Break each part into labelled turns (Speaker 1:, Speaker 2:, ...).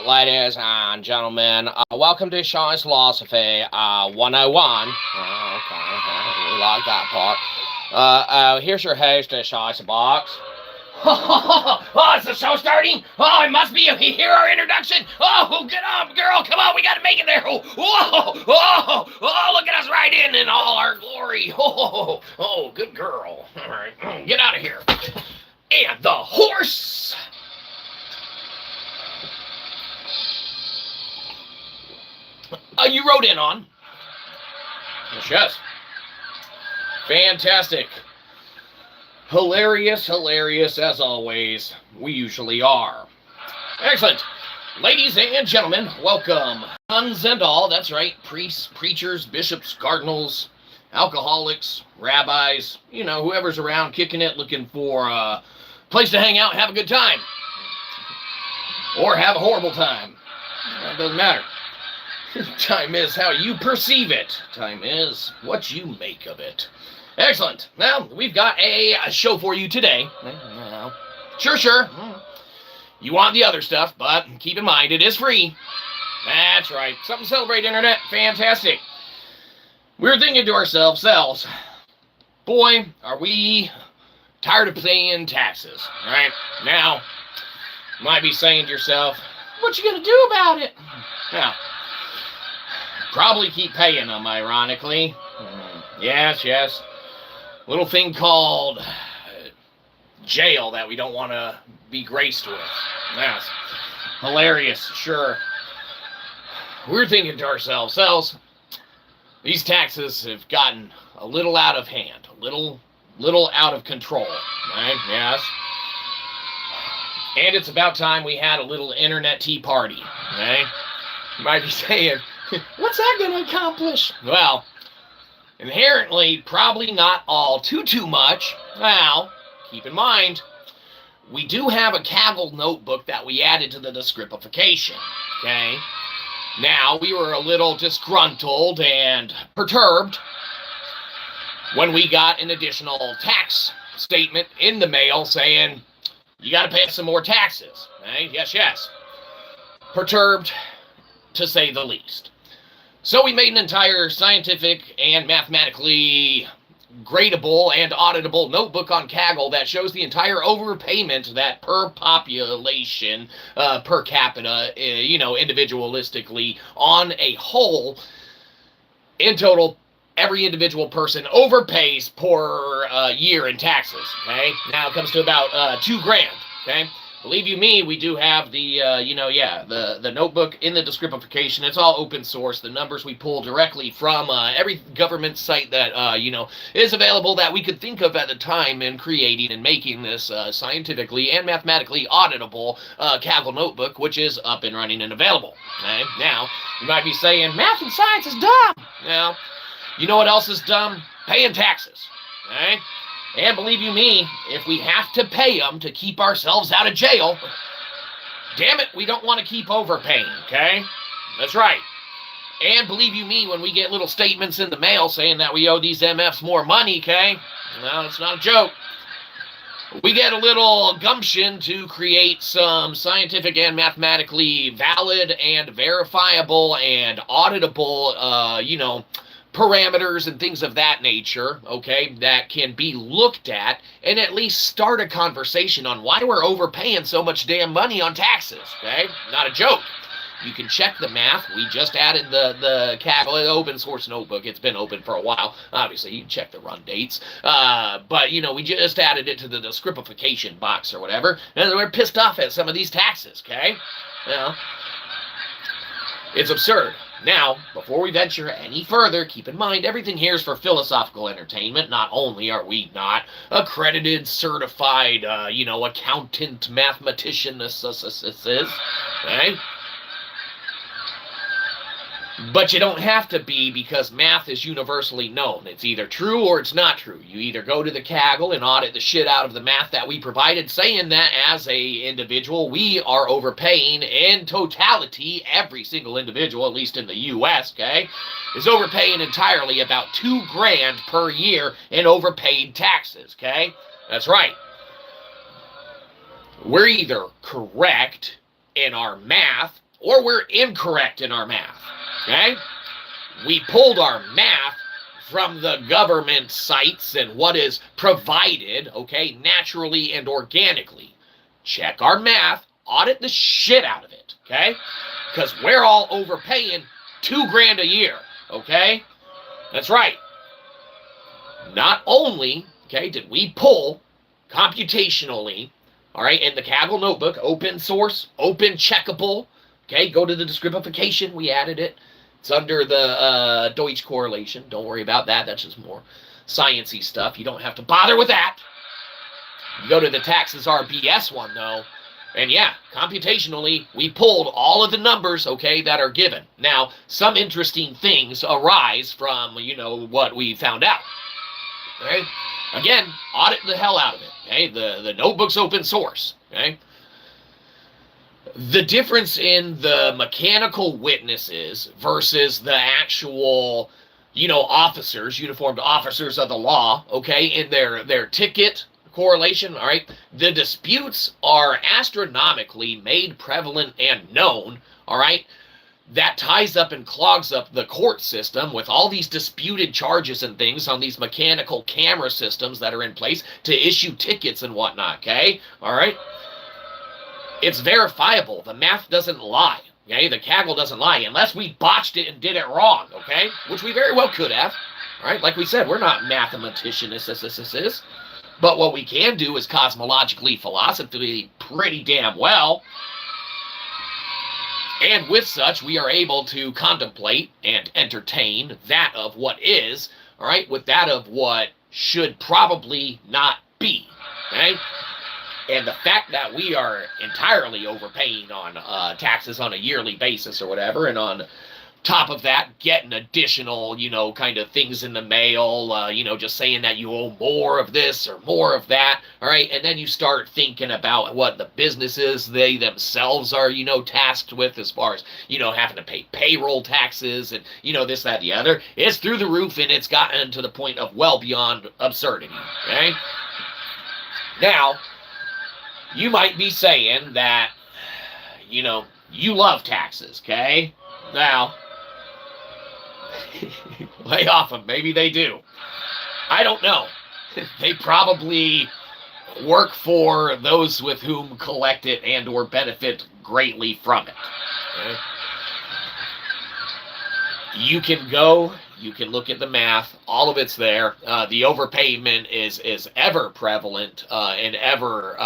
Speaker 1: ladies and gentlemen, welcome to Shyzalosophy 101. Okay, we like that part. Here's your host, Shyzabox. Oh, is the show starting? Oh, it must be. You hear our introduction? Oh, get up, girl. Come on, we got to make it there. Oh, look at us right in all our glory. Oh, good girl. All right, get out of here. And the horse. You wrote in on. Yes. Fantastic. Hilarious as always. We usually are. Excellent. Ladies and gentlemen, welcome. Sons and all, that's right. Priests, preachers, bishops, cardinals, alcoholics, rabbis, whoever's around kicking it, looking for a place to hang out and have a good time. Or have a horrible time. That doesn't matter. Time is how you perceive it. Time is what you make of it. Excellent. Now, we've got a show for you today. Sure. You want the other stuff, but keep in mind, it is free. That's right. Something to celebrate, Internet. Fantastic. We were thinking to ourselves, boy, are we tired of paying taxes, right? Now, you might be saying to yourself, what you gonna do about it? Now, probably keep paying them, ironically. Yes. Little thing called jail that we don't want to be graced with. Yes. Hilarious, sure. We're thinking to ourselves, these taxes have gotten a little out of hand, a little out of control, right? Yes. And it's about time we had a little internet tea party, right? You might be saying, what's that going to accomplish? Well, inherently, probably not all too much. Now, keep in mind, we do have a Kaggle notebook that we added to the descriptification, okay? Now, we were a little disgruntled and perturbed when we got an additional tax statement in the mail saying, you got to pay some more taxes, okay? Yes. Perturbed, to say the least. So we made an entire scientific and mathematically gradable and auditable notebook on Kaggle that shows the entire overpayment that per population, per capita, individualistically, on a whole, in total, every individual person overpays per year in taxes, okay? Now it comes to about $2,000, okay? Believe you me, we do have the, the notebook in the descriptification. It's all open source. The numbers we pull directly from every government site that, is available that we could think of at the time in creating and making this scientifically and mathematically auditable Kaggle notebook, which is up and running and available. Okay? Now, you might be saying, math and science is dumb. Now, you know what else is dumb? Paying taxes. Okay? And believe you me, if we have to pay them to keep ourselves out of jail, damn it, we don't want to keep overpaying, okay? That's right. And believe you me, when we get little statements in the mail saying that we owe these MFs more money, okay? No, it's not a joke. We get a little gumption to create some scientific and mathematically valid and verifiable and auditable, parameters and things of that nature, okay, that can be looked at and at least start a conversation on why we're overpaying so much damn money on taxes, okay? Not a joke. You can check the math. We just added the Kaggle open source notebook. It's been open for a while. Obviously, you can check the run dates. But, we just added it to the descriptification box or whatever, and we're pissed off at some of these taxes, okay? It's absurd. Now, before we venture any further, keep in mind everything here is for philosophical entertainment. Not only are we not accredited, certified, accountant, mathematician, okay? But you don't have to be, because math is universally known. It's either true or it's not true. You either go to the Kaggle and audit the shit out of the math that we provided, saying that as a individual we are overpaying in totality. Every single individual, at least in the U.S., okay, is overpaying entirely about $2,000 per year in overpaid taxes, okay? That's right. We're either correct in our math, or we're incorrect in our math, okay? We pulled our math from the government sites and what is provided, okay, naturally and organically. Check our math, audit the shit out of it, okay? Because we're all overpaying $2,000 a year, okay? That's right. Not only, okay, did we pull computationally, all right, in the Kaggle notebook, open source, open checkable, okay, go to the descriptification, we added it. It's under the Deutsch correlation. Don't worry about that. That's just more sciencey stuff. You don't have to bother with that. You go to the taxes RBS one, though, and yeah, computationally, we pulled all of the numbers, okay, that are given. Now, some interesting things arise from, you know, what we found out. Okay? Again, audit the hell out of it. Okay? The notebook's open source. Okay? The difference in the mechanical witnesses versus the actual, you know, officers, uniformed officers of the law, okay, in their ticket correlation, all right, the disputes are astronomically made prevalent and known, all right, that ties up and clogs up the court system with all these disputed charges and things on these mechanical camera systems that are in place to issue tickets and whatnot, okay, all right? It's verifiable. The math doesn't lie. Okay? The Kaggle doesn't lie unless we botched it and did it wrong. Okay? Which we very well could have. All right? Like we said, we're not mathematicians. But what we can do is cosmologically, philosophically pretty damn well. And with such, we are able to contemplate and entertain that of what is, all right, with that of what should probably not be. Okay? And the fact that we are entirely overpaying on taxes on a yearly basis or whatever, and on top of that, getting additional, you know, kind of things in the mail, you know, just saying that you owe more of this or more of that, all right? And then you start thinking about what the businesses they themselves are, you know, tasked with as far as, you know, having to pay payroll taxes and, you know, this, that, the other. It's through the roof, and it's gotten to the point of well beyond absurdity, okay? Now, you might be saying that, you know, you love taxes, okay? Now, lay off them. Maybe they do. I don't know. They probably work for those with whom collect it and or benefit greatly from it. Okay? You can go, you can look at the math, all of it's there. The overpayment is ever prevalent and ever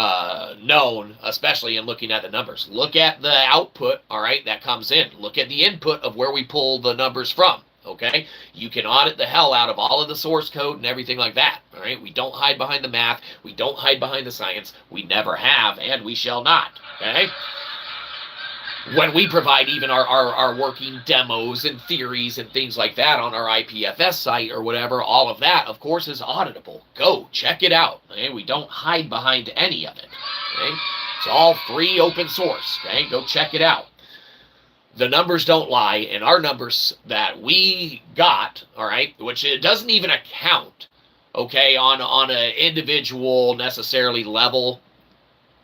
Speaker 1: known, especially in looking at the numbers. Look at the output, all right, that comes in. Look at the input of where we pull the numbers from, okay? You can audit the hell out of all of the source code and everything like that, all right? We don't hide behind the math. We don't hide behind the science. We never have, and we shall not, okay? When we provide even our working demos and theories and things like that on our IPFS site or whatever, all of that, of course, is auditable. Go, check it out. Okay? We don't hide behind any of it. Okay? It's all free, open source. Okay? Go check it out. The numbers don't lie, and our numbers that we got, all right, which it doesn't even account, okay, on an individual necessarily level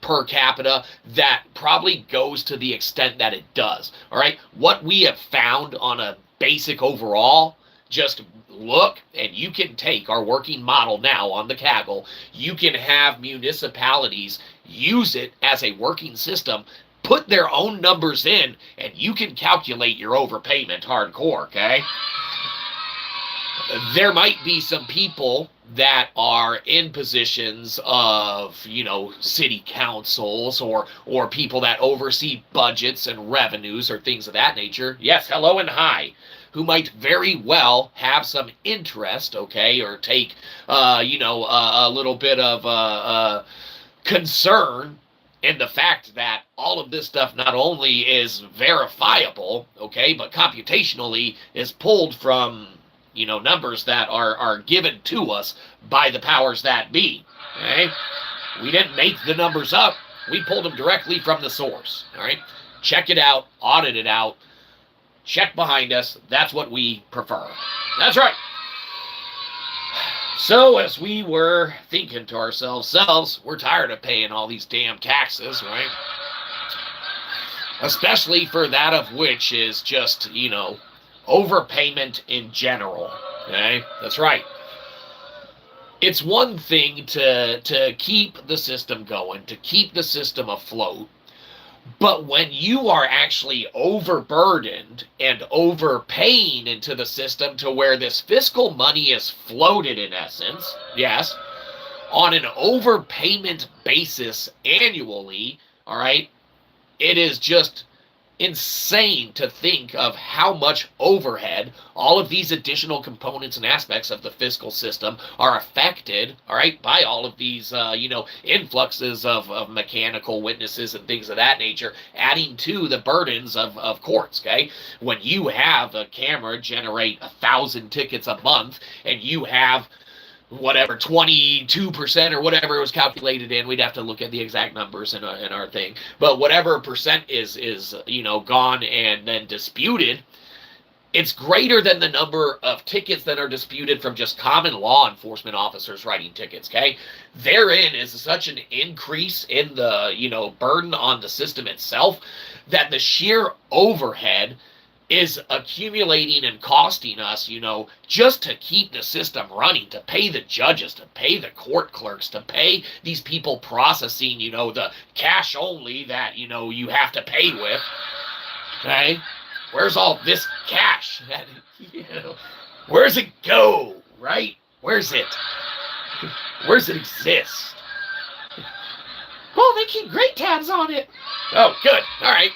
Speaker 1: per capita, that probably goes to the extent that it does, all right? What we have found on a basic overall, just look, and you can take our working model now on the Kaggle, you can have municipalities use it as a working system, put their own numbers in, and you can calculate your overpayment hardcore, okay? There might be some people that are in positions of, you know, city councils or people that oversee budgets and revenues or things of that nature. Yes, hello and hi. Who might very well have some interest, okay, or take, you know, a little bit of concern in the fact that all of this stuff not only is verifiable, okay, but computationally is pulled from, you know, numbers that are given to us by the powers that be, okay? We didn't make the numbers up. We pulled them directly from the source, all right? Check it out, audit it out, check behind us. That's what we prefer. That's right. So as we were thinking to ourselves, we're tired of paying all these damn taxes, right? especially for that of which is just, overpayment in general. Okay? That's right. It's one thing to keep the system going, to keep the system afloat, but when you are actually overburdened and overpaying into the system to where this fiscal money is floated, in essence, yes, on an overpayment basis annually, all right, it is just insane to think of how much overhead all of these additional components and aspects of the fiscal system are affected, all right, by all of these, influxes of mechanical witnesses and things of that nature, adding to the burdens of courts, okay? When you have a camera generate 1,000 tickets a month and you have whatever 22% or whatever it was calculated in, we'd have to look at the exact numbers in our thing, but whatever percent is gone and then disputed, it's greater than the number of tickets that are disputed from just common law enforcement officers writing tickets, okay? Therein is such an increase in the burden on the system itself that the sheer overhead is accumulating and costing us, just to keep the system running, to pay the judges, to pay the court clerks, to pay these people processing, the cash only that, you have to pay with, okay? Where's all this cash? Where's it go, right? Where's it exist? Well, they keep great tabs on it. Oh, good, all right.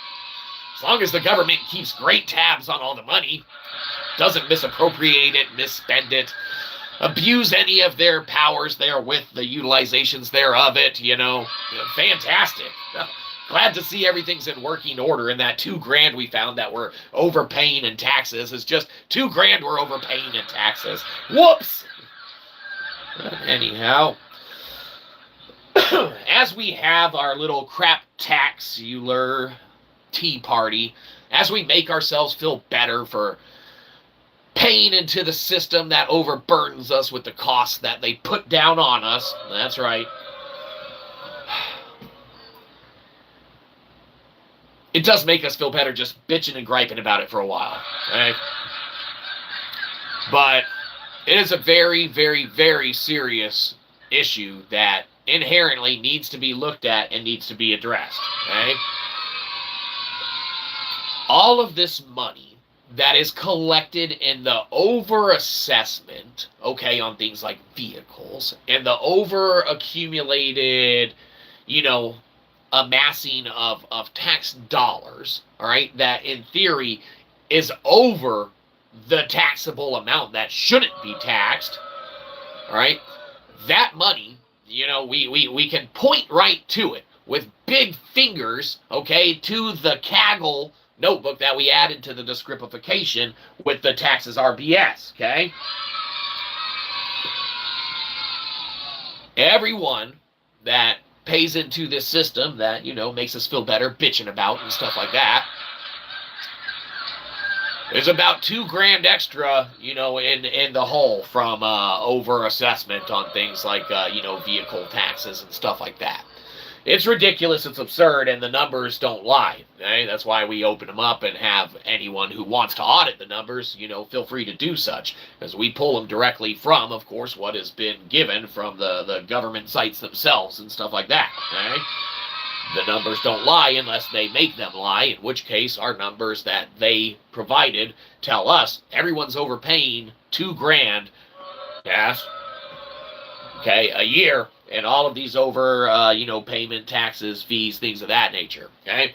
Speaker 1: As long as the government keeps great tabs on all the money, doesn't misappropriate it, misspend it, abuse any of their powers therewith, the utilizations thereof it, fantastic. Glad to see everything's in working order, and that $2,000 we found that we're overpaying in taxes is just $2,000 we're overpaying in taxes. Whoops! Anyhow, as we have our little crap-tax-ular tea party, as we make ourselves feel better for paying into the system that overburdens us with the costs that they put down on us. That's right. It does make us feel better just bitching and griping about it for a while, right? But it is a very, very, very serious issue that inherently needs to be looked at and needs to be addressed, right? All of this money that is collected in the over-assessment, okay, on things like vehicles, and the over-accumulated, amassing of tax dollars, all right, that in theory is over the taxable amount that shouldn't be taxed, all right, that money, we can point right to it with big fingers, okay, to the Kaggle notebook that we added to the descriptification with the taxes RBS, okay? Everyone that pays into this system that, makes us feel better, bitching about and stuff like that, there's about $2,000 extra, in the hole from over-assessment on things like, vehicle taxes and stuff like that. It's ridiculous, it's absurd, and the numbers don't lie. Okay? That's why we open them up and have anyone who wants to audit the numbers, feel free to do such. Because we pull them directly from, of course, what has been given from the government sites themselves and stuff like that. Okay? The numbers don't lie unless they make them lie, in which case our numbers that they provided tell us everyone's overpaying $2,000, yes, okay, a year, and all of these over, payment, taxes, fees, things of that nature, okay?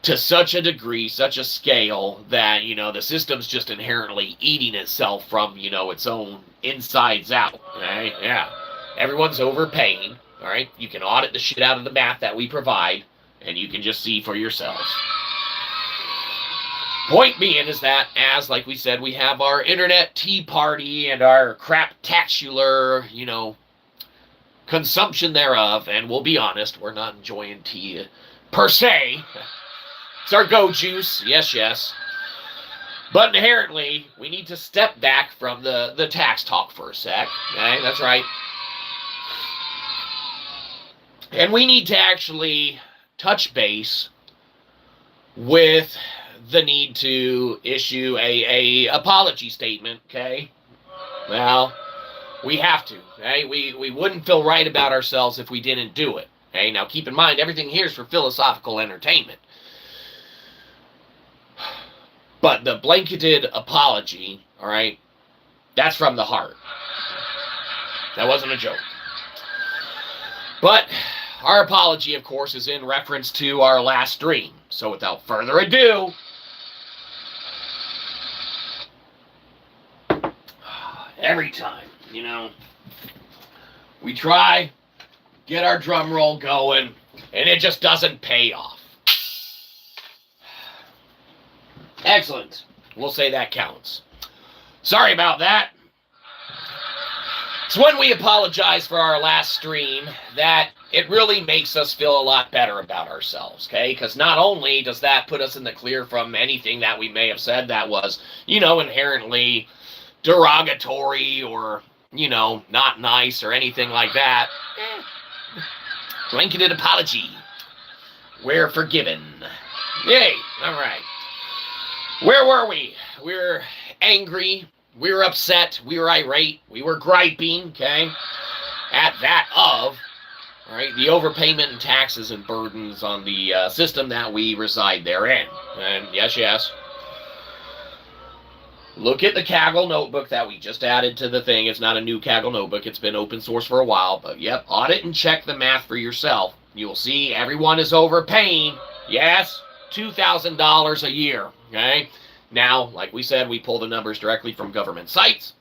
Speaker 1: To such a degree, such a scale that, the system's just inherently eating itself from, its own insides out, okay? Yeah. Everyone's overpaying, all right? You can audit the shit out of the math that we provide, and you can just see for yourselves. Point being is that, as, like we said, we have our internet tea party and our crap-tax-ular, consumption thereof, and we'll be honest, we're not enjoying tea per se. It's our go juice, yes. But inherently, we need to step back from the tax talk for a sec. Okay, that's right. And we need to actually touch base with the need to issue a apology statement, okay? Well, we have to, okay? We wouldn't feel right about ourselves if we didn't do it, okay? Now, keep in mind, everything here is for philosophical entertainment. But the blanketed apology, all right, that's from the heart. That wasn't a joke. But our apology, of course, is in reference to our last stream. So without further ado, every time, you know, we try, get our drum roll going, and it just doesn't pay off. Excellent. We'll say that counts. Sorry about that. It's when we apologize for our last stream that it really makes us feel a lot better about ourselves, okay? Because not only does that put us in the clear from anything that we may have said that was, you know, inherently derogatory or, you know, not nice or anything like that. Blanketed apology. We're forgiven. Yay. All right. Where were we? We were angry. We were upset. We were irate. We were griping, okay? At that of, all right, the overpayment and taxes and burdens on the system that we reside therein. And yes. Look at the Kaggle notebook that we just added to the thing. It's not a new Kaggle notebook. It's been open source for a while. But, yep, audit and check the math for yourself. You'll see everyone is overpaying. Yes, $2,000 a year, okay? Now, like we said, we pull the numbers directly from government sites.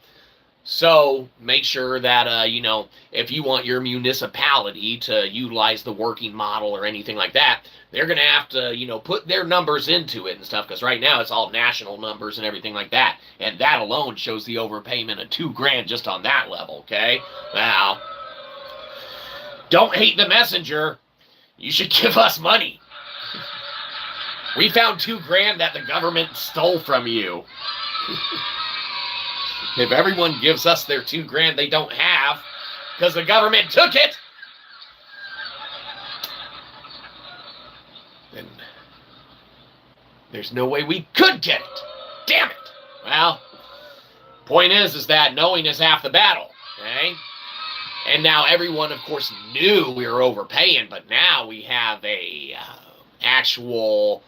Speaker 1: So make sure that, you know, if you want your municipality to utilize the working model or anything like that, they're going to have to, you know, put their numbers into it and stuff. Because right now it's all national numbers and everything like that. And that alone shows the overpayment of $2,000 just on that level, okay? Now, don't hate the messenger. You should give us money. We found $2,000 that the government stole from you. If everyone gives us their $2,000 they don't have, because the government took it, then there's no way we could get it. Damn it. Well, point is that knowing is half the battle, okay? And now everyone, of course, knew we were overpaying, but now we have a actual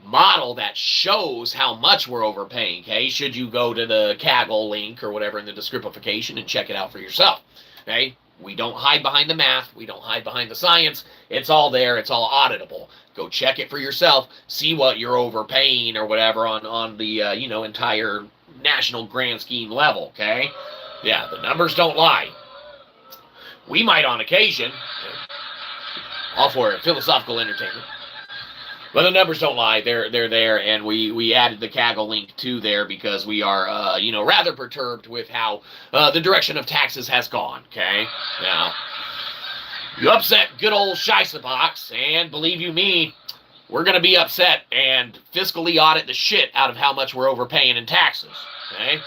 Speaker 1: model that shows how much we're overpaying, okay? Should you go to the Kaggle link or whatever in the descriptification and check it out for yourself, okay? We don't hide behind the math. We don't hide behind the science. It's all there. It's all auditable. Go check it for yourself. See what you're overpaying or whatever on the, you know, entire national grand scheme level, okay? Yeah, the numbers don't lie. We might on occasion, all for philosophical entertainment. But the numbers don't lie. They're there, and we added the Kaggle link to there because we are, you know, rather perturbed with how the direction of taxes has gone, okay? Now, you upset good old Shyzabox, and believe you me, we're going to be upset and fiscally audit the shit out of how much we're overpaying in taxes, okay?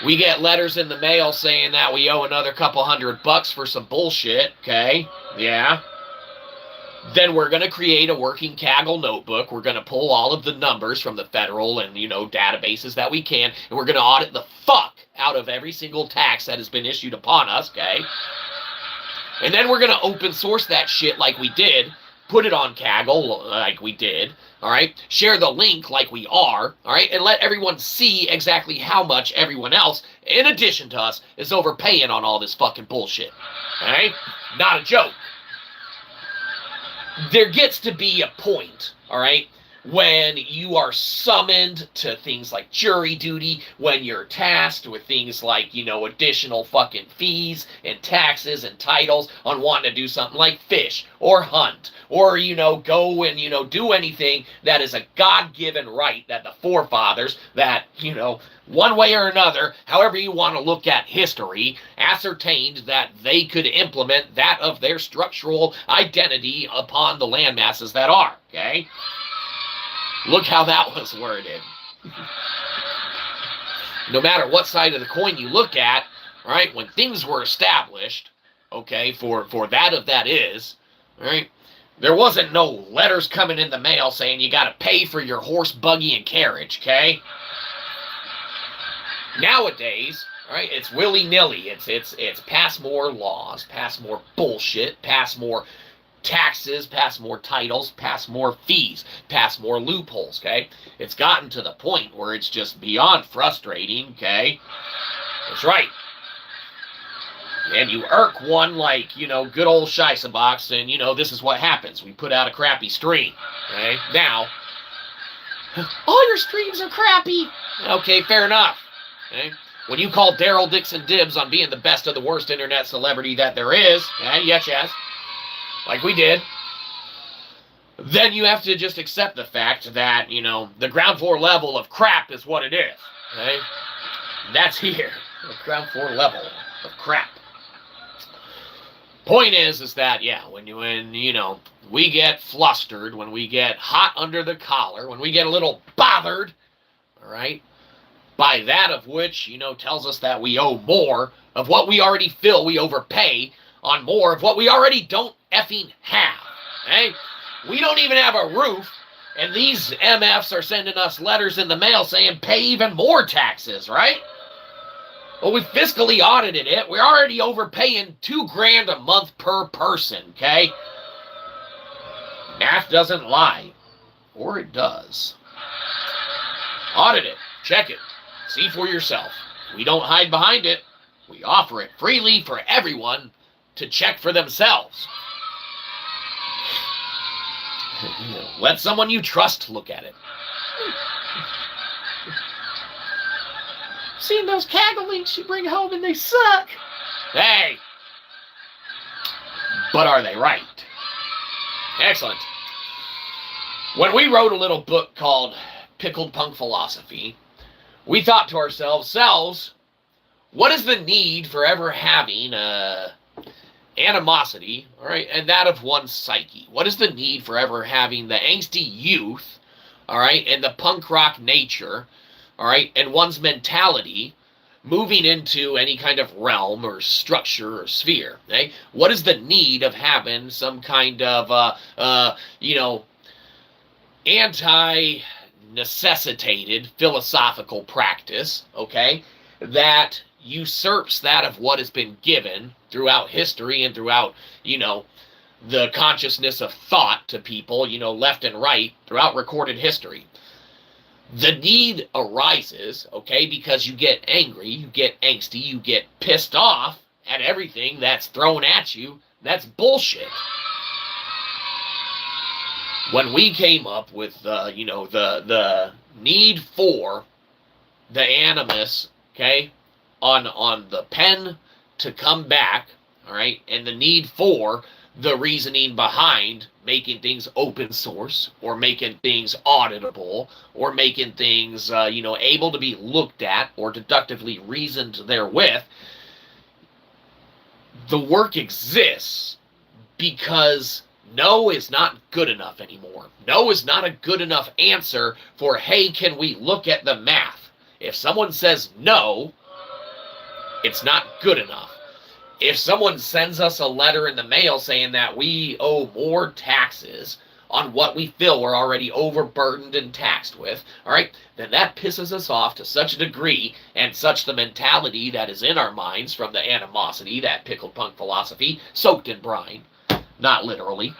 Speaker 1: We get letters in the mail saying that we owe another couple $100 for some bullshit, okay? Yeah. Then we're going to create a working Kaggle notebook. We're going to pull all of the numbers from the federal and, you know, databases that we can, and we're going to audit the fuck out of every single tax that has been issued upon us, okay? And then we're going to open source that shit like we did, put it on Kaggle like we did, all right? Share the link like we are, all right? And let everyone see exactly how much everyone else, in addition to us, is overpaying on all this fucking bullshit, all right? Not a joke. There gets to be a point, all right, when you are summoned to things like jury duty, when you're tasked with things like, you know, additional fucking fees and taxes and titles on wanting to do something like fish or hunt or, you know, go and, you know, do anything that is a God-given right that the forefathers that, you know, one way or another, however you want to look at history, ascertained that they could implement that of their structural identity upon the land masses that are, okay? Look how that was worded. No matter what side of the coin you look at, right, when things were established, okay, for that of that is, right, There wasn't no letters coming in the mail saying you got to pay for your horse, buggy, and carriage, okay? Nowadays, all right, it's willy-nilly. It's pass more laws, pass more bullshit, pass more taxes, pass more titles, pass more fees, pass more loopholes, okay? It's gotten to the point where it's just beyond frustrating, okay? That's right. And you irk one like, you know, good old Shyzabox, and, you know, this is what happens. We put out a crappy stream, okay? Now, all your streams are crappy. Okay, fair enough. Okay? When you call Daryl Dixon dibs on being the best of the worst internet celebrity that there is, yes, like we did, then you have to just accept the fact that, you know, the ground floor level of crap is what it is. Okay? That's here. The ground floor level of crap. Point is that, yeah, when you know, we get flustered, when we get hot under the collar, when we get a little bothered, all right, by that of which, you know, tells us that we owe more of what we already feel we overpay on more of what we already don't effing have, okay? We don't even have a roof, and these MFs are sending us letters in the mail saying pay even more taxes, right? Well, we fiscally audited it. We're already overpaying $2,000 a month per person, okay? Math doesn't lie. Or it does. Audit it. Check it. See for yourself. We don't hide behind it. We offer it freely for everyone to check for themselves. Let someone you trust look at it. Seen those Kaggle links you bring home and they suck. Hey. But are they right? Excellent. When we wrote a little book called Pickled Punk Philosophy, we thought to ourselves, what is the need for ever having animosity, all right, and that of one's psyche? What is the need for ever having the angsty youth, all right, and the punk rock nature, all right, and one's mentality moving into any kind of realm or structure or sphere, okay? What is the need of having some kind of, you know, anti-necessitated philosophical practice, okay, that usurps that of what has been given throughout history and throughout, you know, the consciousness of thought to people, you know, left and right throughout recorded history? The need arises, okay, because you get angry, you get angsty, you get pissed off at everything that's thrown at you. That's bullshit. When we came up with, you know, the need for the animus, okay, on the pen to come back, all right, and the need for the reasoning behind making things open source or making things auditable or making things, you know, able to be looked at or deductively reasoned therewith, the work exists because no is not good enough anymore. No is not a good enough answer for, hey, can we look at the math? If someone says no, it's not good enough. If someone sends us a letter in the mail saying that we owe more taxes on what we feel we're already overburdened and taxed with, all right, then that pisses us off to such a degree, and such the mentality that is in our minds from the animosity, that pickled punk philosophy, soaked in brine, not literally,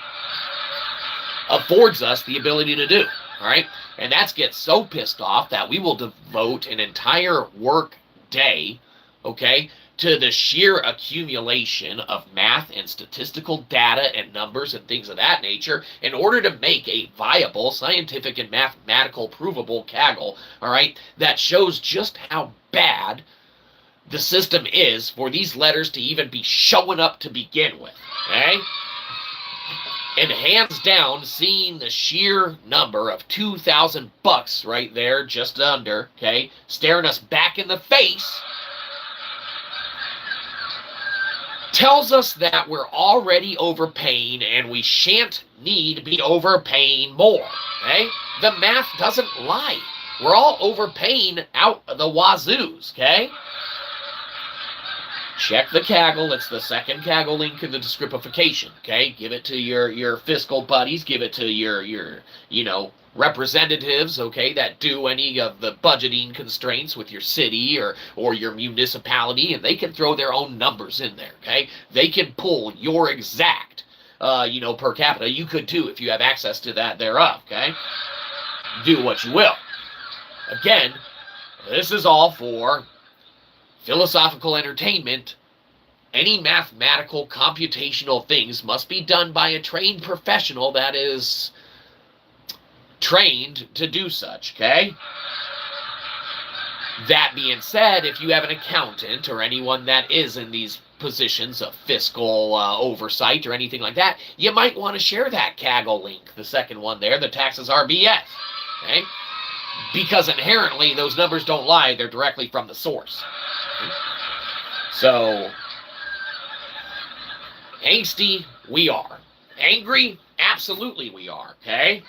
Speaker 1: affords us the ability to do, all right? And that's get so pissed off that we will devote an entire work day, okay, to the sheer accumulation of math and statistical data and numbers and things of that nature in order to make a viable, scientific and mathematical provable Kaggle, all right, that shows just how bad the system is for these letters to even be showing up to begin with, okay? And hands down, seeing the sheer number of $2,000 right there, just under, okay, staring us back in the face, tells us that we're already overpaying and we shan't need to be overpaying more, okay? The math doesn't lie. We're all overpaying out the wazoos, okay? check the Kaggle. It's the second Kaggle link in the descriptification, okay? Give it to your fiscal buddies. Give it to your representatives, okay, that do any of the budgeting constraints with your city or your municipality, and they can throw their own numbers in there, okay? They can pull your exact, per capita. You could too if you have access to that thereof, okay? Do what you will. Again, this is all for philosophical entertainment. Any mathematical, computational things must be done by a trained professional that is trained to do such, okay? That being said, if you have an accountant or anyone that is in these positions of fiscal oversight or anything like that, you might want to share that Kaggle link, the second one there, the taxes RBS, okay? Because inherently, those numbers don't lie. They're directly from the source. Okay? So, angsty, we are. Angry, absolutely we are, okay?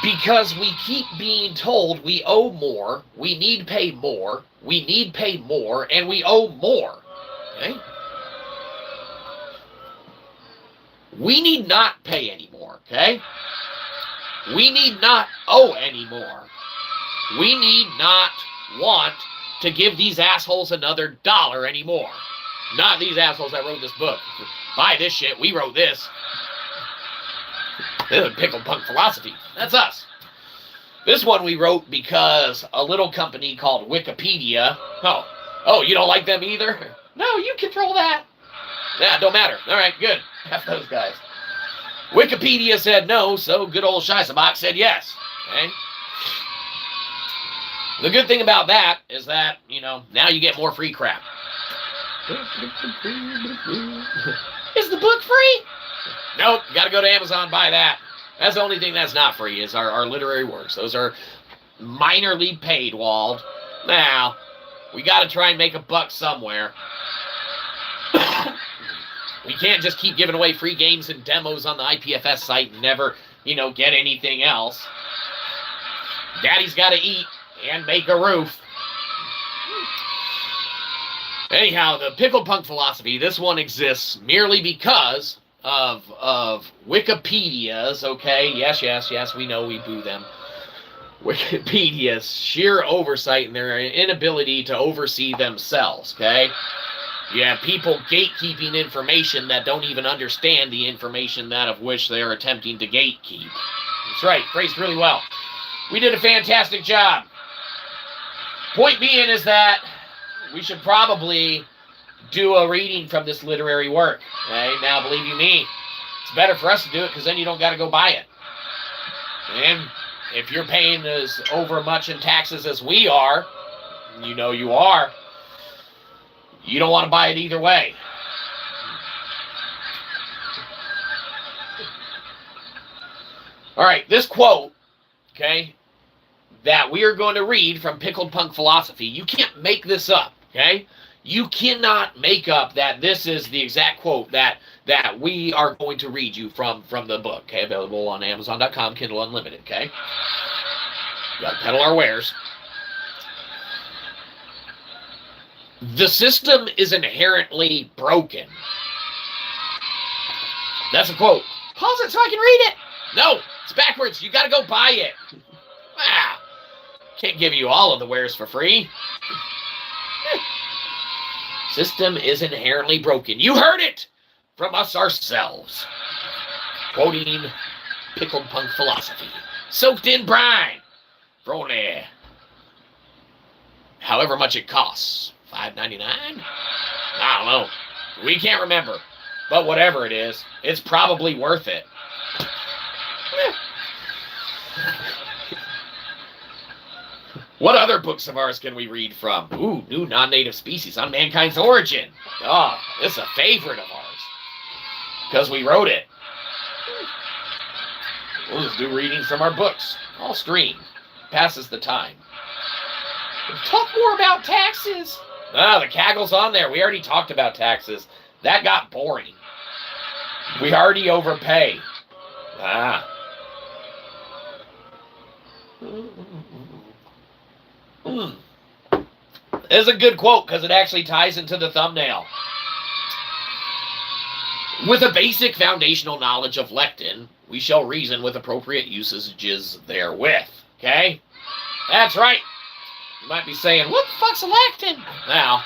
Speaker 1: Because we keep being told we owe more, we need pay more, we need pay more, and we owe more, okay? We need not pay anymore, okay? We need not owe anymore. We need not want to give these assholes another dollar anymore. Not these assholes that wrote this book. Buy this shit, we wrote this. This is pickle punk philosophy. That's us. This one we wrote because a little company called Wikipedia. Oh, you don't like them either? No, you control that. Yeah, don't matter. All right, good. F those guys. Wikipedia said no, so good old Shyzabox said yes. Okay? The good thing about that is that, now you get more free crap. Is the book free? Nope, you gotta go to Amazon, buy that. That's the only thing that's not free, is our literary works. Those are minorly paid, Wald. Now, we gotta try and make a buck somewhere. We can't just keep giving away free games and demos on the ipfs site and never, get anything else. Daddy's gotta eat and make a roof. Anyhow, the pickle punk philosophy, this one exists merely because of Wikipedia's, okay? Yes, we know we boo them. Wikipedia's sheer oversight and their inability to oversee themselves, okay? You have people gatekeeping information that don't even understand the information that of which they are attempting to gatekeep. That's right, phrased really well. We did a fantastic job. Point being is that we should probably do a reading from this literary work. Okay? Now, believe you me, it's better for us to do it because then you don't got to go buy it. And if you're paying as over much in taxes as we are, you are, you don't want to buy it either way. All right, this quote, okay, that we are going to read from Pickled Punk Philosophy, you can't make this up, okay? You cannot make up that this is the exact quote that we are going to read you from the book, okay? Available on Amazon.com, Kindle Unlimited, okay? We got to peddle our wares. The system is inherently broken. That's a quote. Pause it so I can read it. No, it's backwards. You got to go buy it. Wow. Can't give you all of the wares for free. System is inherently broken. You heard it from us ourselves. Quoting Pickled Punk Philosophy. Soaked in brine. For only however much it costs. $5.99? I don't know. We can't remember. But whatever it is, it's probably worth it. What other books of ours can we read from? Ooh, New Non-Native Species on Mankind's Origin. Oh, this is a favorite of ours. Because we wrote it. We'll just do readings from our books. All stream. Passes the time. Talk more about taxes. Ah, the Kaggle's on there. We already talked about taxes. That got boring. We already overpay. Ah. This is a good quote because it actually ties into the thumbnail. With a basic foundational knowledge of lectin, we shall reason with appropriate usages therewith. Okay? That's right. You might be saying, what the fuck's a lectin? Now,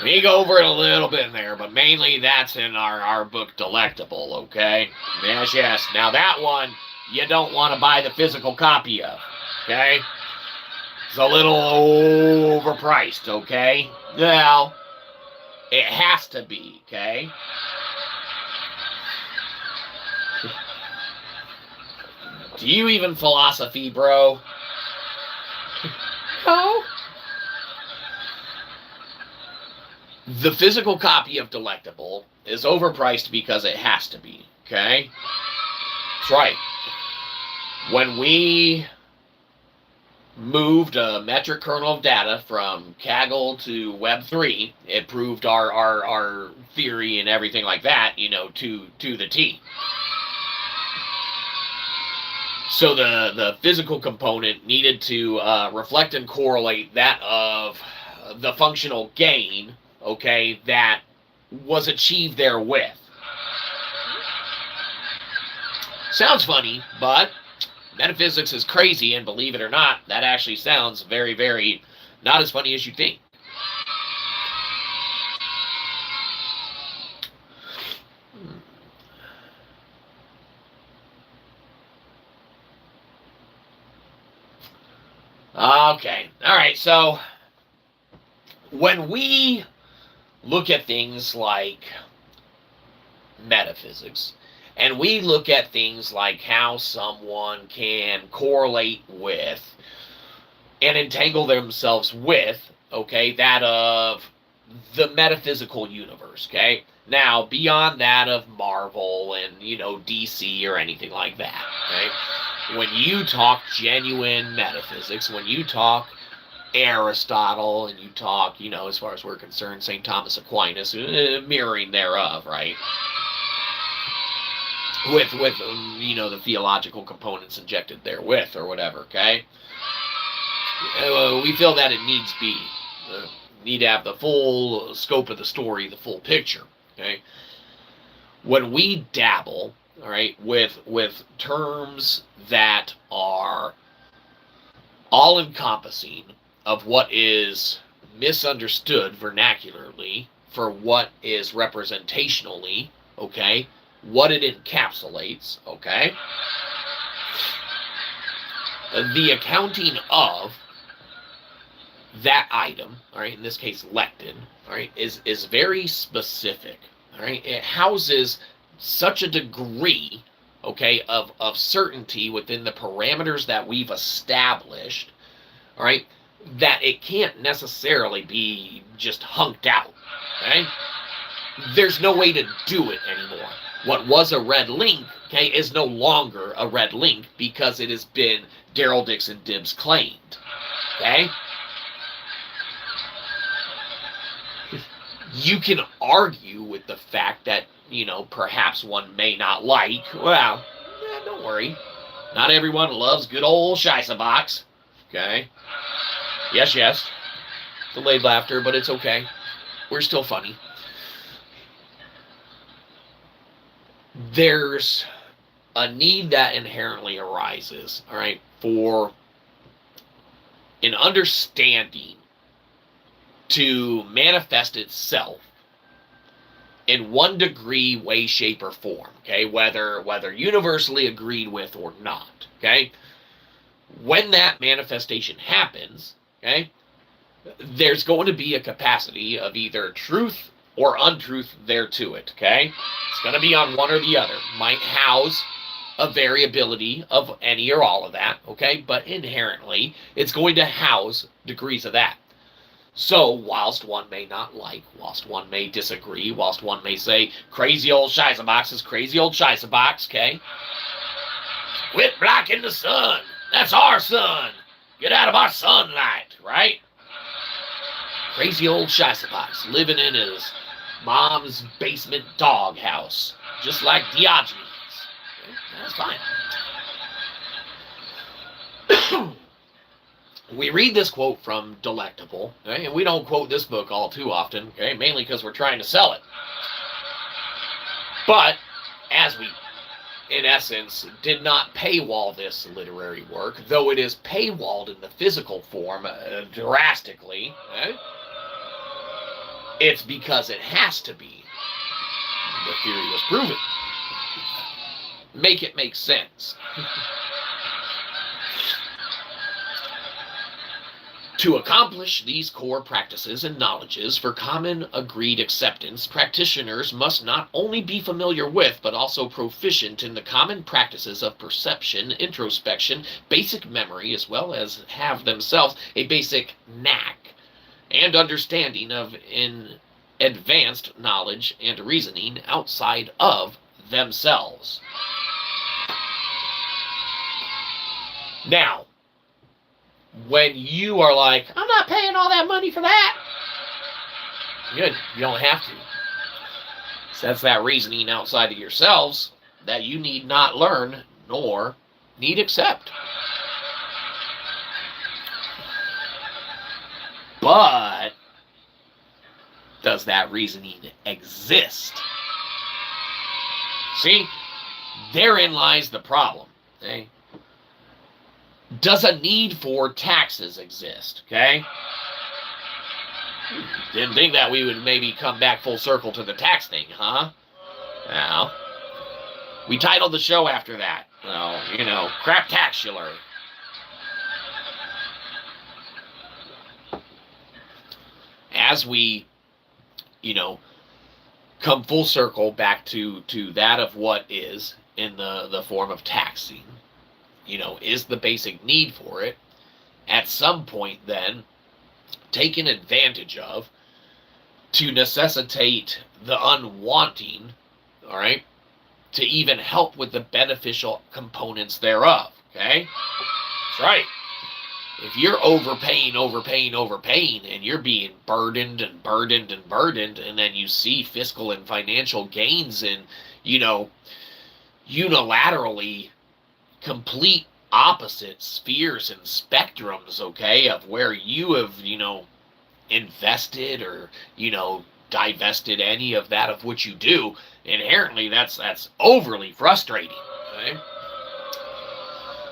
Speaker 1: we go over it a little bit in there, but mainly that's in our book Delectable, okay? Yes, yes. Now that one, you don't want to buy the physical copy of, okay? It's a little overpriced, okay? Now, it has to be, okay? Do you even philosophy, bro? No. The physical copy of Delectable is overpriced because it has to be, okay? That's right. When we moved a metric kernel of data from Kaggle to Web3, it proved our theory and everything like that, you know, to the T. So the physical component needed to reflect and correlate that of the functional gain, okay, that was achieved therewith. Sounds funny, but metaphysics is crazy, and believe it or not, that actually sounds very, very not as funny as you think. Okay, all right, so when we look at things like metaphysics, and we look at things like how someone can correlate with and entangle themselves with, okay, that of the metaphysical universe, okay? Now, beyond that of Marvel and, you know, DC or anything like that, okay? When you talk genuine metaphysics, when you talk Aristotle, and you talk, you know, as far as we're concerned, St. Thomas Aquinas, mirroring thereof, right? With you know, the theological components injected therewith, or whatever, okay? We feel that it needs be. Need to have the full scope of the story, the full picture, okay? When we dabble, all right, with terms that are all-encompassing of what is misunderstood vernacularly for what is representationally, okay, what it encapsulates, okay, the accounting of that item, all right, in this case lectin, all right, is very specific, all right. It houses such a degree, okay, of certainty within the parameters that we've established, all right, that it can't necessarily be just hunked out, okay? There's no way to do it anymore. What was a red link, okay, is no longer a red link because it has been Daryl Dixon Dibs claimed, okay? You can argue with the fact that, you know, perhaps one may not like, well, don't worry. Not everyone loves good old Shyzabox, okay? Yes, yes. Delayed laughter, but it's okay. We're still funny. There's a need that inherently arises, all right, for an understanding to manifest itself in one degree, way, shape, or form, okay, whether universally agreed with or not, okay? When that manifestation happens, okay, there's going to be a capacity of either truth or untruth there to it, okay? It's going to be on one or the other. Might house a variability of any or all of that, okay? But inherently, it's going to house degrees of that. So, whilst one may not like, whilst one may disagree, whilst one may say, crazy old Shyzabox is crazy old Shyzabox, okay? Quit blocking the sun. That's our sun. Get out of our sunlight, right? Crazy old Shyzabox living in his mom's basement doghouse, just like Diogenes. Okay, that's fine. we read this quote from Delectable, okay? And we don't quote this book all too often, okay? Mainly because we're trying to sell it. But as we, in essence, did not paywall this literary work, though it is paywalled in the physical form drastically, okay? It's because it has to be. The theory was proven. Make it make sense. To accomplish these core practices and knowledges for common agreed acceptance, practitioners must not only be familiar with, but also proficient in the common practices of perception, introspection, basic memory, as well as have themselves a basic knack and understanding of in advanced knowledge and reasoning outside of themselves. Now, when you are like, I'm not paying all that money for that, good, you don't have to. So that's that reasoning outside of yourselves that you need not learn nor need accept. But does that reasoning exist? See, therein lies the problem. Okay? Does a need for taxes exist? Okay? Didn't think that we would maybe come back full circle to the tax thing, huh? Well, we titled the show after that. Well, you know, crap-tax-ular. As we, you know, come full circle back to that of what is in the form of taxing, you know, is the basic need for it, at some point then, taken advantage of to necessitate the unwanting, all right, to even help with the beneficial components thereof, okay? That's right. If you're overpaying, and you're being burdened, and then you see fiscal and financial gains in, you know, unilaterally complete opposite spheres and spectrums, okay, of where you have, you know, invested or, you know, divested any of that of which you do, inherently that's overly frustrating, okay?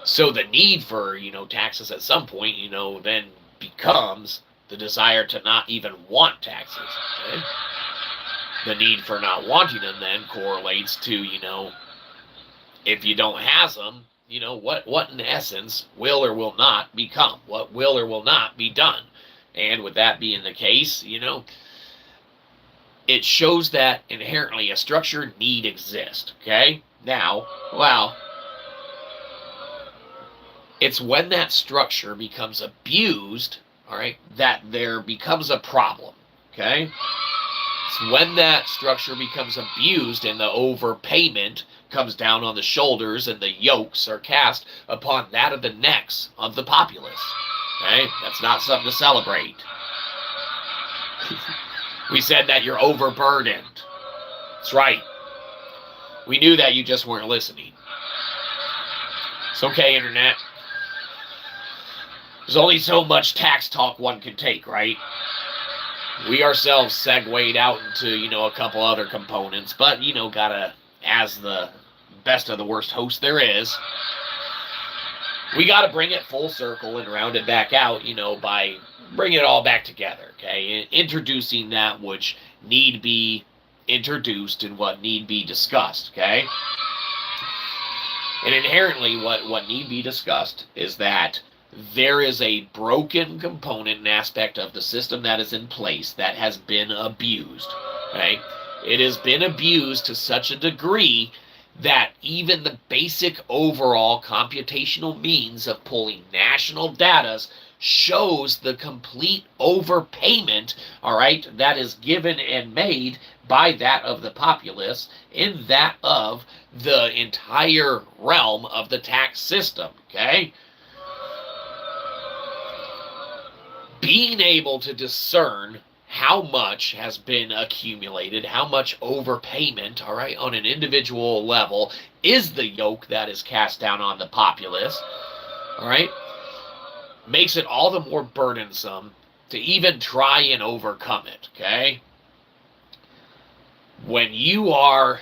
Speaker 1: So the need for, you know, taxes at some point, you know, then becomes the desire to not even want taxes, okay? The need for not wanting them then correlates to, you know, if you don't have them, you know, what in essence will or will not become, what will or will not be done. And with that being the case, you know, it shows that inherently a structured need exists, okay? Now, well, it's when that structure becomes abused, all right, that there becomes a problem, okay? It's when that structure becomes abused and the overpayment comes down on the shoulders and the yokes are cast upon that of the necks of the populace, okay? That's not something to celebrate. We said that you're overburdened. That's right. We knew that, you just weren't listening. It's okay, Internet. There's only so much tax talk one can take, right? We ourselves segued out into, you know, a couple other components, but, you know, gotta, as the best of the worst host there is, we gotta bring it full circle and round it back out, you know, by bringing it all back together, okay? Introducing that which need be introduced and what need be discussed, okay? And inherently what need be discussed is that there is a broken component and aspect of the system that is in place that has been abused, okay? It has been abused to such a degree that even the basic overall computational means of pulling national data shows the complete overpayment, all right, that is given and made by that of the populace in that of the entire realm of the tax system, okay? Being able to discern how much has been accumulated, how much overpayment, all right, on an individual level is the yoke that is cast down on the populace, all right? makes it all the more burdensome to even try and overcome it, okay? When you are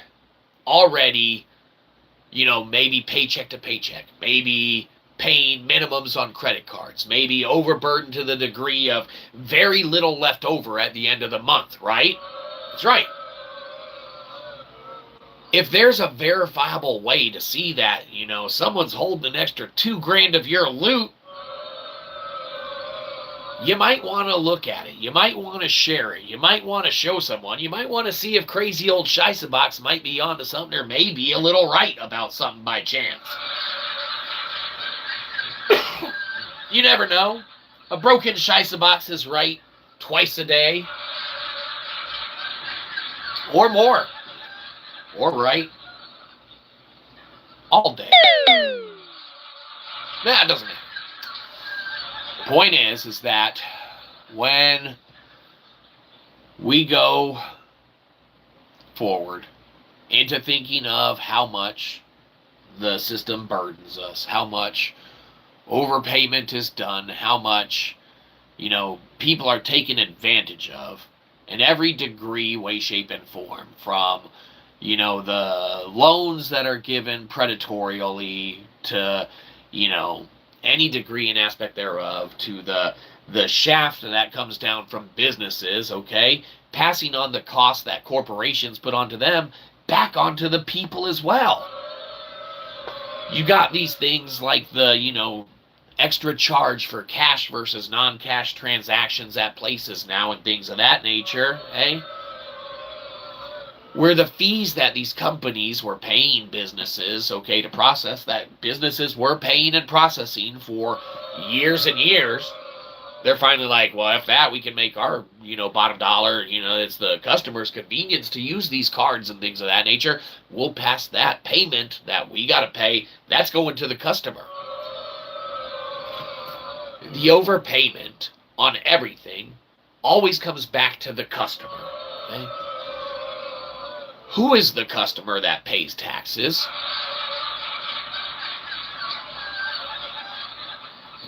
Speaker 1: already, maybe paycheck to paycheck, maybe paying minimums on credit cards, maybe overburdened to the degree of very little left over at the end of the month, right? That's right. If there's a verifiable way to see that, someone's holding an extra $2,000 of your loot, you might want to look at it. You might want to share it. You might want to show someone. You might want to see if crazy old Shyzabox might be onto something or maybe a little right about something by chance. You never know. A broken Shyzabox is right twice a day. Or more. Or right all day. That doesn't matter. The point is that when we go forward into thinking of how much the system burdens us, how much overpayment is done, how much, people are taken advantage of in every degree, way, shape, and form, from, the loans that are given predatorially to, any degree and aspect thereof, to the shaft that comes down from businesses, okay, passing on the cost that corporations put onto them back onto the people as well. You got these things like the, extra charge for cash versus non-cash transactions at places now and things of that nature, eh? Where the fees that these companies were paying businesses, okay, to process, that businesses were paying and processing for years and years, they're finally like, well, if that, we can make our, bottom dollar, it's the customer's convenience to use these cards and things of that nature. We'll pass that payment that we got to pay, that's going to the customer. The overpayment on everything always comes back to the customer, okay? Who is the customer that pays taxes?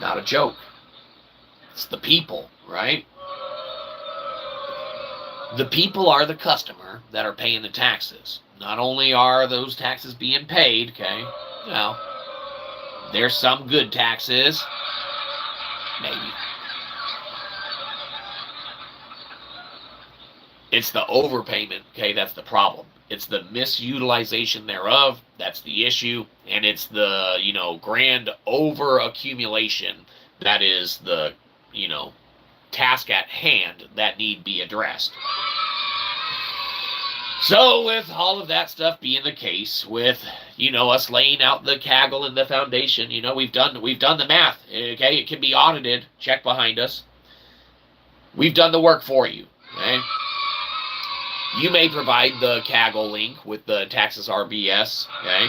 Speaker 1: Not a joke. It's the people, right? The people are the customer that are paying the taxes. Not only are those taxes being paid, okay, there's some good taxes, maybe. It's the overpayment, okay, that's the problem. It's the misutilization thereof, that's the issue, and it's the, grand over-accumulation that is the, task at hand that need be addressed. So with all of that stuff being the case, with, us laying out the Kaggle and the foundation, we've done the math, okay? It can be audited, check behind us. We've done the work for you, okay? You may provide the Kaggle link with the taxes RBS, okay?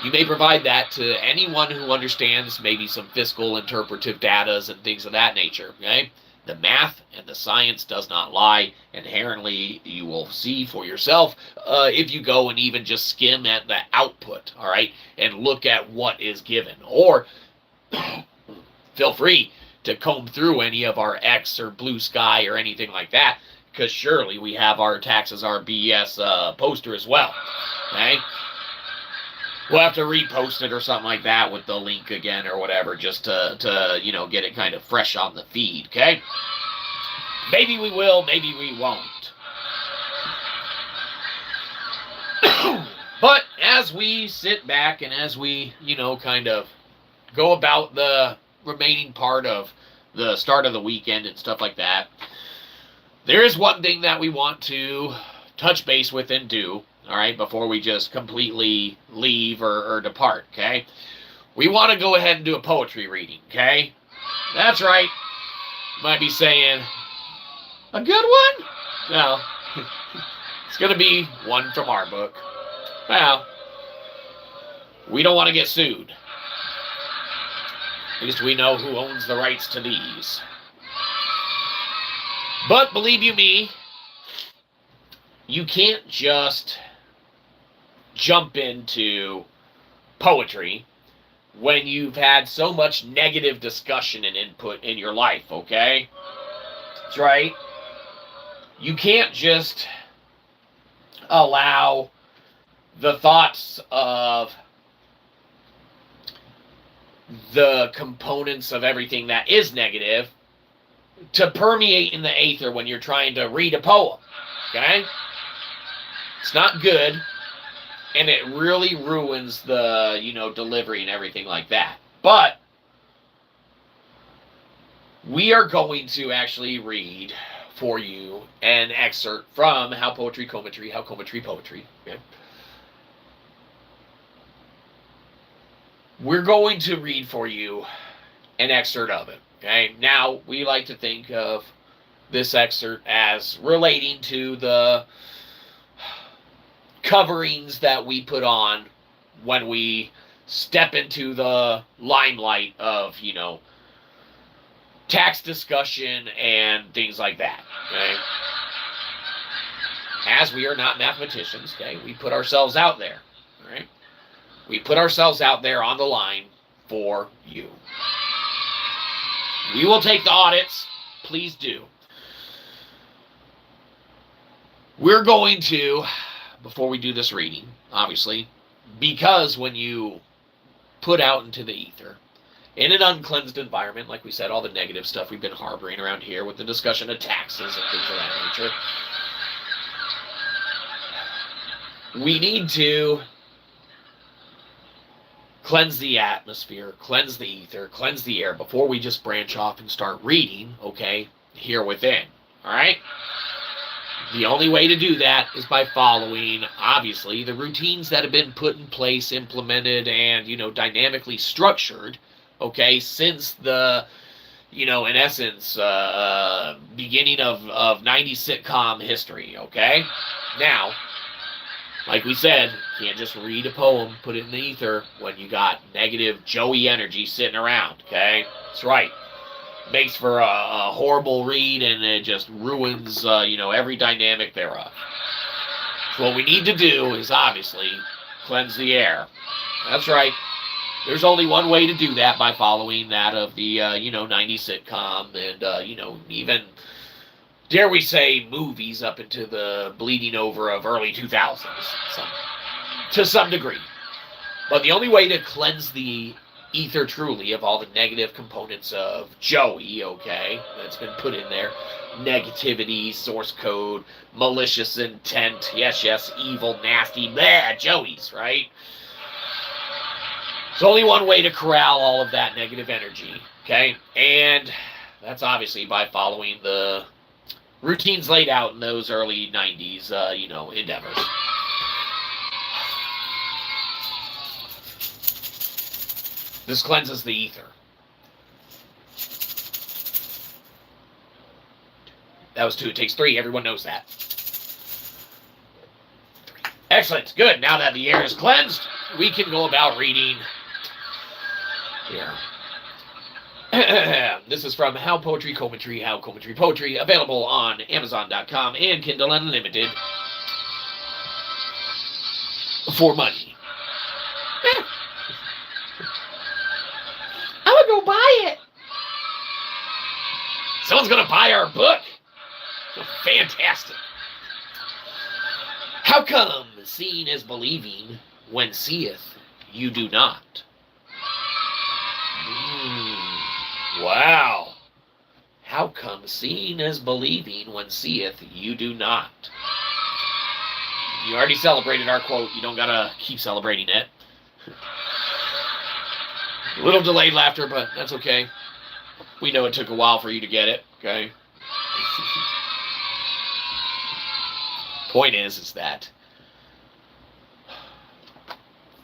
Speaker 1: You may provide that to anyone who understands maybe some fiscal interpretive datas and things of that nature, okay? The math and the science does not lie. Inherently, you will see for yourself if you go and even just skim at the output, all right, and look at what is given. Or feel free to comb through any of our X or Bluesky or anything like that, because surely we have our taxes RBS poster as well, okay? We'll have to repost it or something like that with the link again or whatever, just to get it kind of fresh on the feed, okay? Maybe we will, maybe we won't. But as we sit back and as we, kind of go about the remaining part of the start of the weekend and stuff like that, there is one thing that we want to touch base with and do, all right, before we just completely leave or depart, okay? We want to go ahead and do a poetry reading, okay? That's right. You might be saying, a good one? No. It's going to be one from our book. Well, we don't want to get sued. At least we know who owns the rights to these. But believe you me, you can't just jump into poetry when you've had so much negative discussion and input in your life, okay? That's right. You can't just allow the thoughts of the components of everything that is negative to permeate in the aether when you're trying to read a poem, okay? It's not good, and it really ruins the, delivery and everything like that. But we are going to actually read for you an excerpt from How Poetry Cometry, How Cometry Poetry. Okay? We're going to read for you an excerpt of it. Okay? Now, we like to think of this excerpt as relating to the coverings that we put on when we step into the limelight of, tax discussion and things like that, okay? As we are not mathematicians, okay, we put ourselves out there, all right? We put ourselves out there on the line for you. We will take the audits, please do. We're going to, before we do this reading, obviously, because when you put out into the ether, in an uncleansed environment, like we said, all the negative stuff we've been harboring around here with the discussion of taxes and things of that nature, we need to cleanse the atmosphere, cleanse the ether, cleanse the air before we just branch off and start reading, okay, here within, all right? The only way to do that is by following, obviously, the routines that have been put in place, implemented, and, dynamically structured, okay, since the, in essence, beginning of 90s sitcom history, okay? Now, like we said, you can't just read a poem, put it in the ether when you got negative Joey energy sitting around, okay? That's right. Makes for a horrible read, and it just ruins, every dynamic thereof. So what we need to do is, obviously, cleanse the air. That's right. There's only one way to do that, by following that of the, 90s sitcom and, even, dare we say, movies up into the bleeding over of early 2000s, to some degree. But the only way to cleanse the ether truly of all the negative components of Joey, okay, that's been put in there, negativity, source code, malicious intent, yes, evil, nasty, blah, Joey's, right? There's only one way to corral all of that negative energy, okay? And that's obviously by following the routines laid out in those early 90s, endeavors. This cleanses the ether. That was 2. It takes 3. Everyone knows that. 3. Excellent. Good. Now that the air is cleansed, we can go about reading here. This is from How Poetry Cometry, How Cometry Poetry, available on Amazon.com and Kindle Unlimited for money. I would go buy it. Someone's going to buy our book. Fantastic. How come seeing is believing when seeth you do not? Wow. How come seeing is believing when seeth you do not? You already celebrated our quote. You don't got to keep celebrating it. A little delayed laughter, but that's okay. We know it took a while for you to get it, okay? Point is that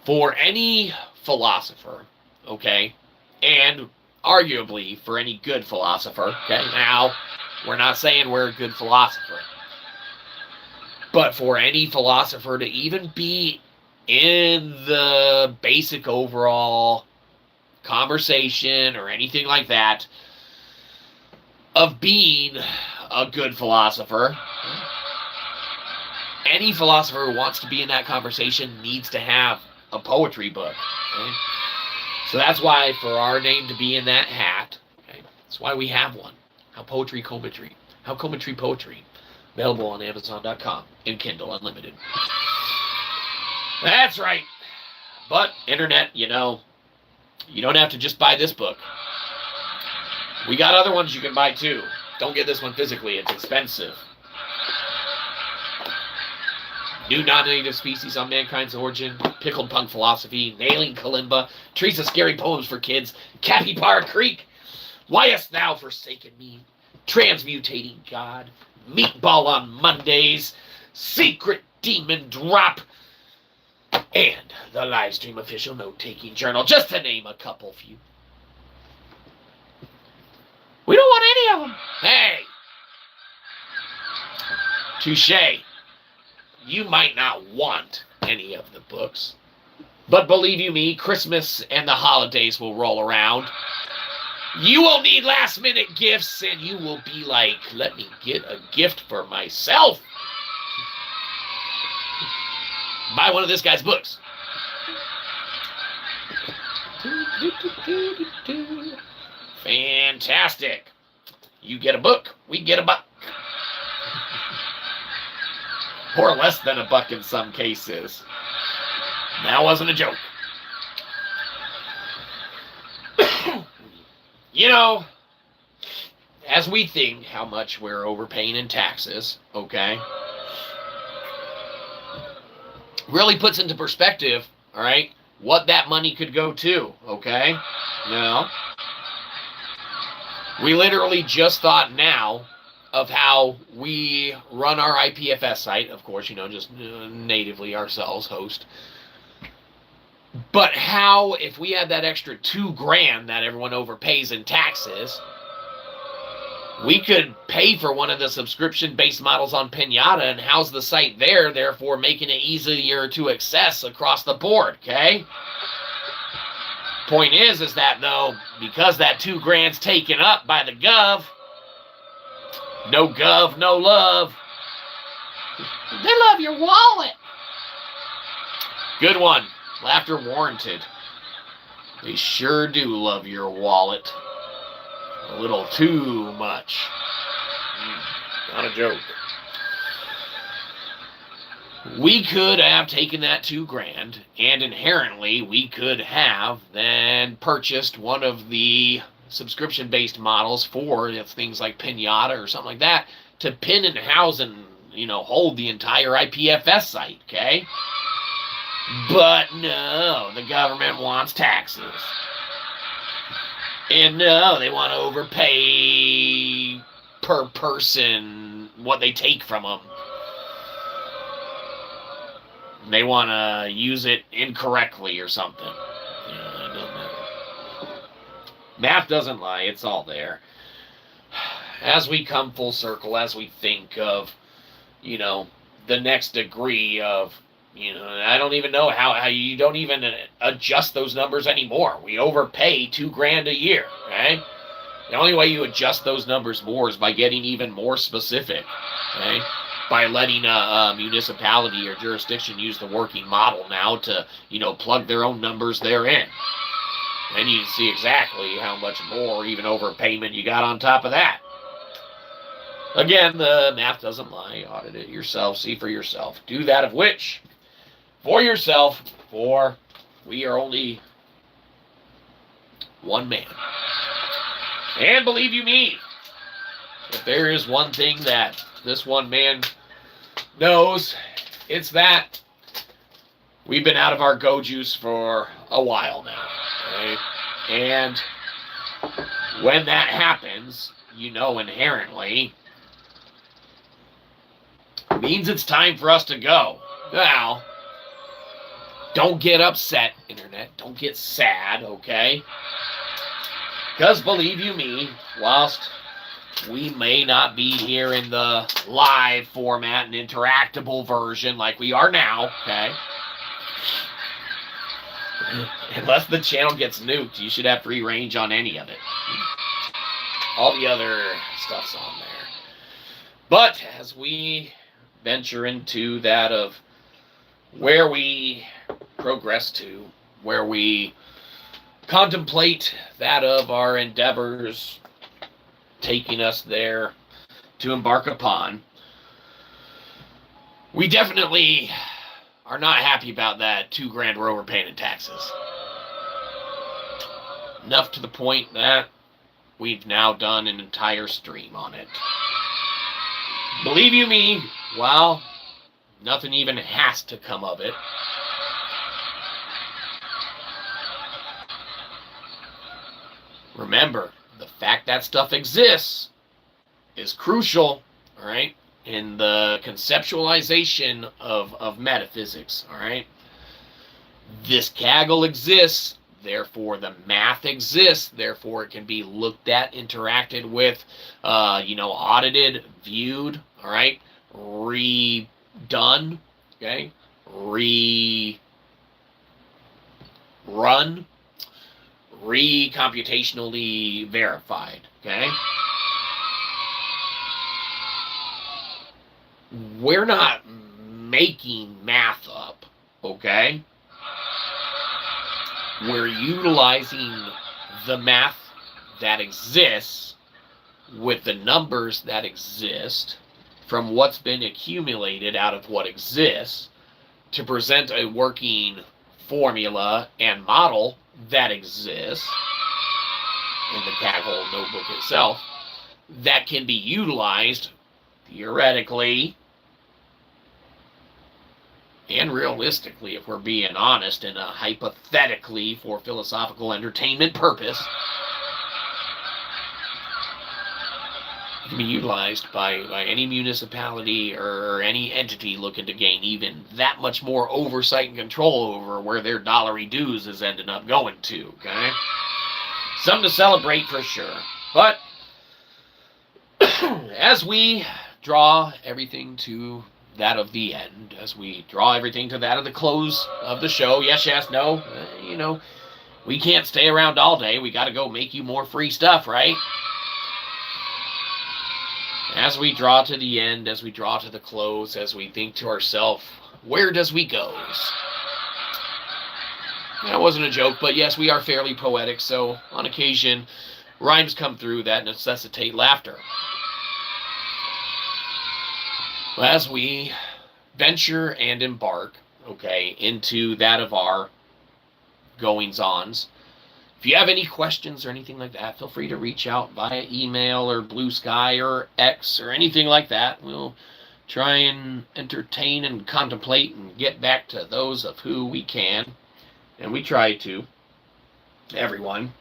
Speaker 1: for any philosopher, okay, and arguably for any good philosopher, okay, now, we're not saying we're a good philosopher, but for any philosopher to even be in the basic overall conversation or anything like that of being a good philosopher, any philosopher who wants to be in that conversation needs to have a poetry book. Okay? So that's why for our name to be in that hat, okay, that's why we have one. How Poetry Cometry. How Cometry Poetry. Available on Amazon.com in Kindle Unlimited. That's right. But internet, you know, you don't have to just buy this book. We got other ones you can buy too. Don't get this one physically. It's expensive. New Non-Native Species on Mankind's Origin, Pickled Punk Philosophy, Nailing Kalimba, Trees of Scary Poems for Kids, Capybara Creek, Why Hast Thou Forsaken Me, Transmutating God, Meatball on Mondays, Secret Demon Drop, and the Livestream Official Note-Taking Journal, just to name a couple few. We don't want any of them. Hey! Touché. You might not want any of the books, but believe you me, Christmas and the holidays will roll around. You will need last-minute gifts, and you will be like, let me get a gift for myself. Buy one of this guy's books. Fantastic. You get a book, we get a buck. Or less than a buck in some cases. That wasn't a joke. You know, as we think how much we're overpaying in taxes, okay, really puts into perspective, all right, what that money could go to, okay? Now, we literally just thought now of how we run our IPFS site, of course, you know, just natively ourselves host. But how, if we had that extra $2,000 that everyone overpays in taxes, we could pay for one of the subscription-based models on Pinata and house the site there, therefore making it easier to access across the board, okay? Point is that, though, because that $2,000's taken up by the gov, no gov, no love. They love your wallet. Good one. Laughter warranted. They sure do love your wallet. A little too much. Not a joke. We could have taken that $2,000, and inherently we could have then purchased one of the subscription-based models for things like Pinata or something like that to pin and house and, you know, hold the entire IPFS site, okay? But no, the government wants taxes. And no, they want to overpay per person what they take from them. They want to use it incorrectly or something. Yeah, it doesn't matter. Math doesn't lie. It's all there. As we come full circle, as we think of, you know, the next degree of, you know, I don't even know how you don't even adjust those numbers anymore. We overpay $2,000 a year, okay? The only way you adjust those numbers more is by getting even more specific, okay? By letting a municipality or jurisdiction use the working model now to, you know, plug their own numbers therein. And you can see exactly how much more, even overpayment, you got on top of that. Again, the math doesn't lie. Audit it yourself. See for yourself. Do that of which, for yourself, for we are only one man. And believe you me, if there is one thing that this one man knows, it's that we've been out of our go juice for a while now. Okay? And when that happens, you know inherently, it means it's time for us to go. Now, don't get upset, Internet. Don't get sad, okay? Because believe you me, whilst we may not be here in the live format and interactable version like we are now, okay? Unless the channel gets nuked, you should have free range on any of it. All the other stuff's on there. But as we venture into that of where we progress to, where we contemplate that of our endeavors taking us there to embark upon, we definitely are not happy about that $2,000 we're paying in taxes. Enough to the point that we've now done an entire stream on it. Believe you me, well, nothing even has to come of it. Remember, the fact that stuff exists is crucial, all right, in the conceptualization of metaphysics, all right? This Kaggle exists, therefore the math exists, therefore it can be looked at, interacted with, audited, viewed, all right, redone, okay, rerun, recomputationally verified, okay? We're not making math up, okay? We're utilizing the math that exists with the numbers that exist from what's been accumulated out of what exists to present a working formula and model that exists in the Kaggle notebook itself that can be utilized theoretically and realistically, if we're being honest, and hypothetically for philosophical entertainment purpose. It can be utilized by any municipality or any entity looking to gain even that much more oversight and control over where their dollary dues is ending up going to, okay? Something to celebrate for sure. But as we draw everything to that of the end, as we draw everything to that of the close of the show, yes, no, we can't stay around all day. We got to go make you more free stuff, right? As we draw to the end, as we draw to the close, as we think to ourselves, where does we go? That wasn't a joke, but yes, we are fairly poetic, so on occasion, rhymes come through that necessitate laughter. As we venture and embark, okay, into that of our goings-ons, if you have any questions or anything like that, feel free to reach out via email or Bluesky or X or anything like that. We'll try and entertain and contemplate and get back to those of who we can. And we try to. Everyone.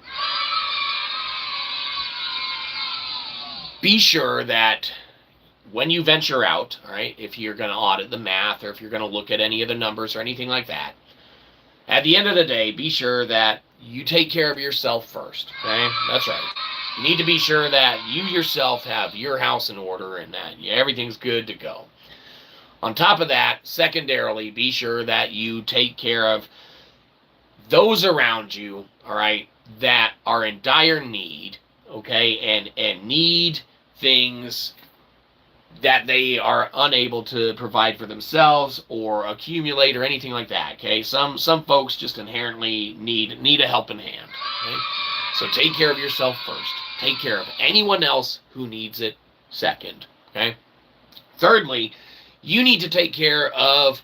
Speaker 1: Be sure that when you venture out, all right, if you're going to audit the math or if you're going to look at any of the numbers or anything like that, at the end of the day, be sure that you take care of yourself first, okay? That's right. You need to be sure that you yourself have your house in order and that everything's good to go. On top of that, secondarily, be sure that you take care of those around you, all right, that are in dire need, okay, and need things that they are unable to provide for themselves or accumulate or anything like that, okay? Some folks just inherently need a helping hand, okay? So take care of yourself first. Take care of anyone else who needs it second, okay? Thirdly, you need to take care of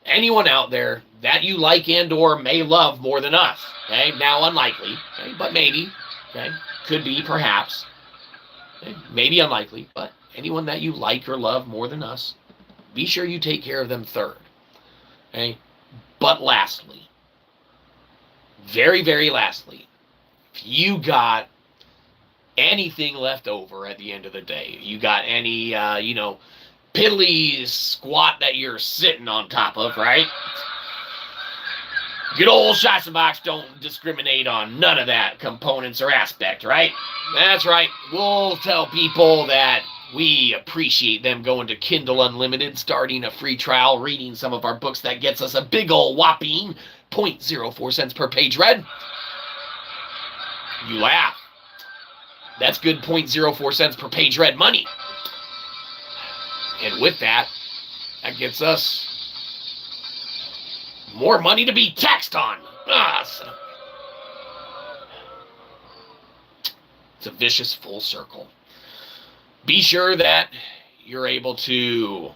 Speaker 1: anyone out there that you like and or may love more than us, okay? Now, unlikely, okay? But maybe, okay? Could be, perhaps, okay? Maybe unlikely, but anyone that you like or love more than us, be sure you take care of them third, okay? But lastly, very, very lastly, if you got anything left over at the end of the day, you got any, piddly squat that you're sitting on top of, right? Good old Shyzabox don't discriminate on none of that components or aspect, right? That's right. We'll tell people that we appreciate them going to Kindle Unlimited, starting a free trial, reading some of our books that gets us a big ol' whopping 0.04 cents per page read. You laugh. That's good 0.04 cents per page read money. And with that, that gets us more money to be taxed on. It's a vicious full circle. Be sure that you're able to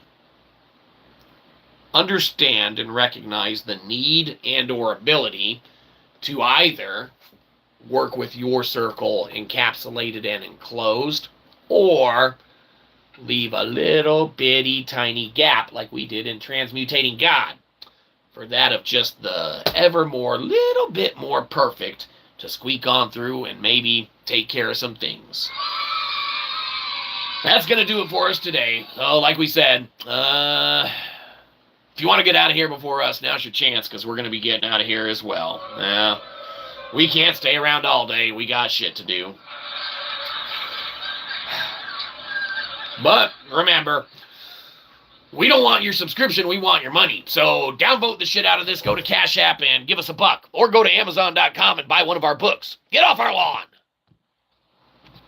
Speaker 1: understand and recognize the need and or ability to either work with your circle encapsulated and enclosed, or leave a little bitty tiny gap like we did in Transmutating God, for that of just the evermore little bit more perfect to squeak on through and maybe take care of some things. That's going to do it for us today. Oh, like we said, if you want to get out of here before us, now's your chance, because we're going to be getting out of here as well. We can't stay around all day. We got shit to do. But remember, we don't want your subscription, we want your money. So downvote the shit out of this, go to Cashapp and give us $1, or go to Amazon.com and buy one of our books. Get off our lawn!